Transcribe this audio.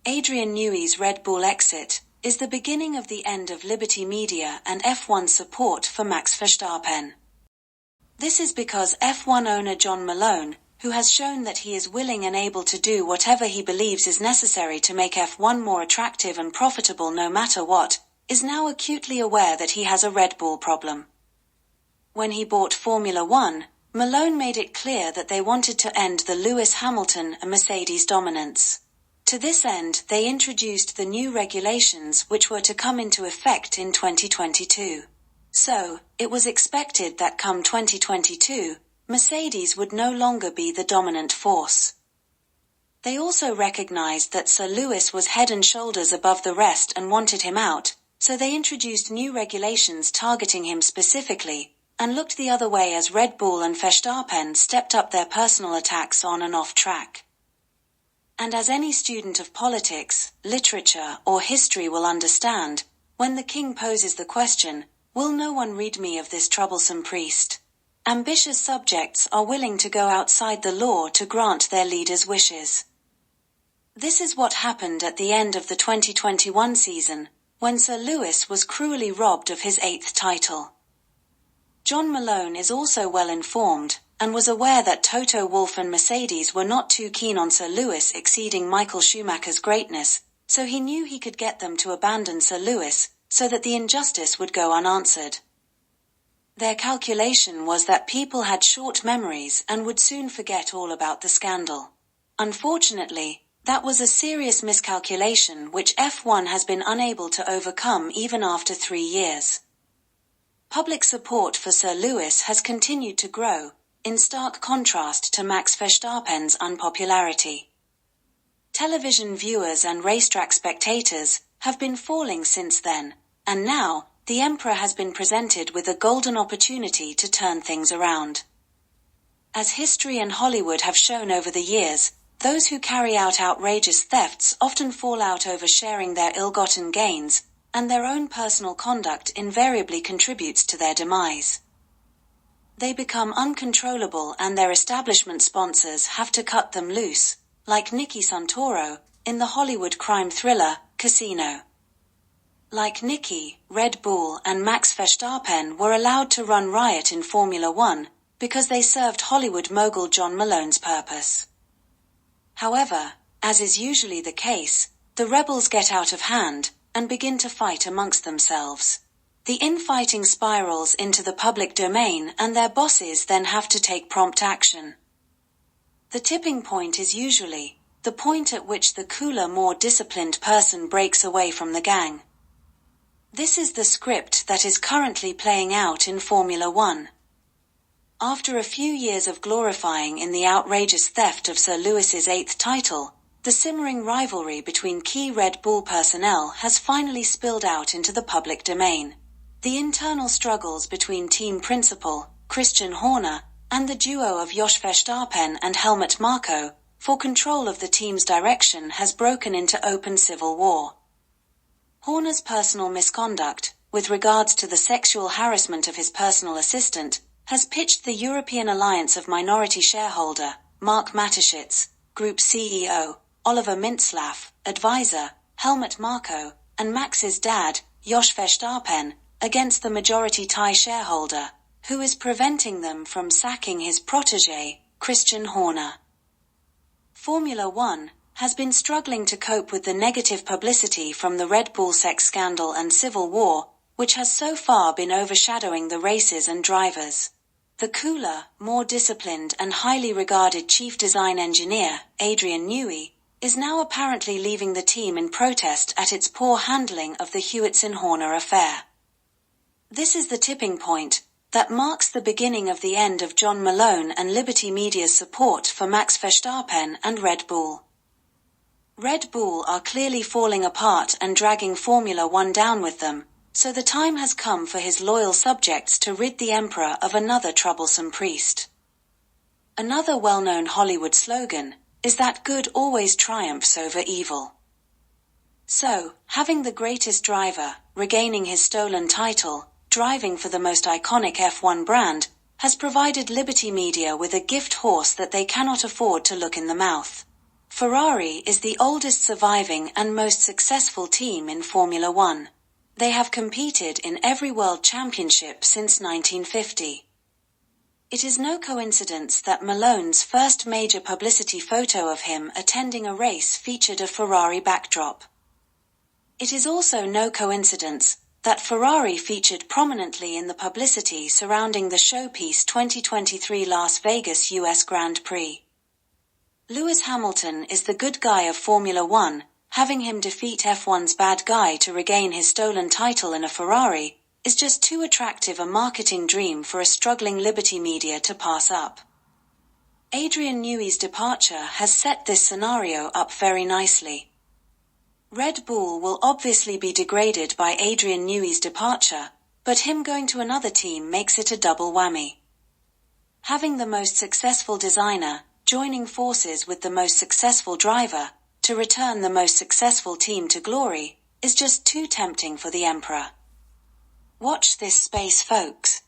Adrian Newey's Red Bull exit is the beginning of the end of Liberty Media and F1 support for Max Verstappen. This is because F1 owner John Malone, who has shown that he is willing and able to do whatever he believes is necessary to make F1 more attractive and profitable no matter what, is now acutely aware that he has a Red Bull problem. When he bought Formula One, Malone made it clear that they wanted to end the Lewis Hamilton and Mercedes dominance. To this end, they introduced the new regulations which were to come into effect in 2022. So, it was expected that come 2022, Mercedes would no longer be the dominant force. They also recognized that Sir Lewis was head and shoulders above the rest and wanted him out, so they introduced new regulations targeting him specifically, and looked the other way as Red Bull and Verstappen stepped up their personal attacks on and off track. And as any student of politics, literature, or history will understand, when the king poses the question, "Will no one read me of this troublesome priest?" ambitious subjects are willing to go outside the law to grant their leaders' wishes. This is what happened at the end of the 2021 season, when Sir Lewis was cruelly robbed of his 8th title. John Malone is also well informed, and was aware that Toto Wolff and Mercedes were not too keen on Sir Lewis exceeding Michael Schumacher's greatness, so he knew he could get them to abandon Sir Lewis, so that the injustice would go unanswered. Their calculation was that people had short memories and would soon forget all about the scandal. Unfortunately, that was a serious miscalculation which F1 has been unable to overcome even after 3 years. Public support for Sir Lewis has continued to grow, in stark contrast to Max Verstappen's unpopularity. Television viewers and racetrack spectators have been falling since then, and now, the Emperor has been presented with a golden opportunity to turn things around. As history and Hollywood have shown over the years, those who carry out outrageous thefts often fall out over sharing their ill-gotten gains, and their own personal conduct invariably contributes to their demise. They become uncontrollable and their establishment sponsors have to cut them loose, like Nicky Santoro, in the Hollywood crime thriller, Casino. Like Nicky, Red Bull and Max Verstappen were allowed to run riot in Formula One, because they served Hollywood mogul John Malone's purpose. However, as is usually the case, the rebels get out of hand, and begin to fight amongst themselves. The infighting spirals into the public domain and their bosses then have to take prompt action. The tipping point is usually the point at which the cooler, more disciplined person breaks away from the gang. This is the script that is currently playing out in Formula One. After a few years of glorifying in the outrageous theft of Sir Lewis's 8th title, the simmering rivalry between key Red Bull personnel has finally spilled out into the public domain. The internal struggles between team principal, Christian Horner, and the duo of Jos Verstappen and Helmut Marko, for control of the team's direction has broken into open civil war. Horner's personal misconduct, with regards to the sexual harassment of his personal assistant, has pitched the European Alliance of Minority Shareholder, Mark Mateschitz, Group CEO, Oliver Mintzlaff, advisor, Helmut Marko, and Max's dad, Jos Verstappen, against the majority Thai shareholder, who is preventing them from sacking his protégé, Christian Horner. Formula One has been struggling to cope with the negative publicity from the Red Bull sex scandal and civil war, which has so far been overshadowing the races and drivers. The cooler, more disciplined and highly regarded chief design engineer, Adrian Newey, is now apparently leaving the team in protest at its poor handling of the Hewitson-Horner affair. This is the tipping point that marks the beginning of the end of John Malone and Liberty Media's support for Max Verstappen and Red Bull. Red Bull are clearly falling apart and dragging Formula One down with them, so the time has come for his loyal subjects to rid the Emperor of another troublesome priest. Another well-known Hollywood slogan is that good always triumphs over evil. So, having the greatest driver, regaining his stolen title, driving for the most iconic F1 brand, has provided Liberty Media with a gift horse that they cannot afford to look in the mouth. Ferrari is the oldest surviving and most successful team in Formula One. They have competed in every World Championship since 1950. It is no coincidence that Malone's first major publicity photo of him attending a race featured a Ferrari backdrop. It is also no coincidence that Ferrari featured prominently in the publicity surrounding the showpiece 2023 Las Vegas US Grand Prix. Lewis Hamilton is the good guy of Formula One. Having him defeat F1's bad guy to regain his stolen title in a Ferrari is just too attractive a marketing dream for a struggling Liberty media to pass up. Adrien Newey's departure has set this scenario up very nicely. Red Bull will obviously be degraded by Adrian Newey's departure, but him going to another team makes it a double whammy. Having the most successful designer joining forces with the most successful driver to return the most successful team to glory is just too tempting for the Emperor. Watch this space, folks.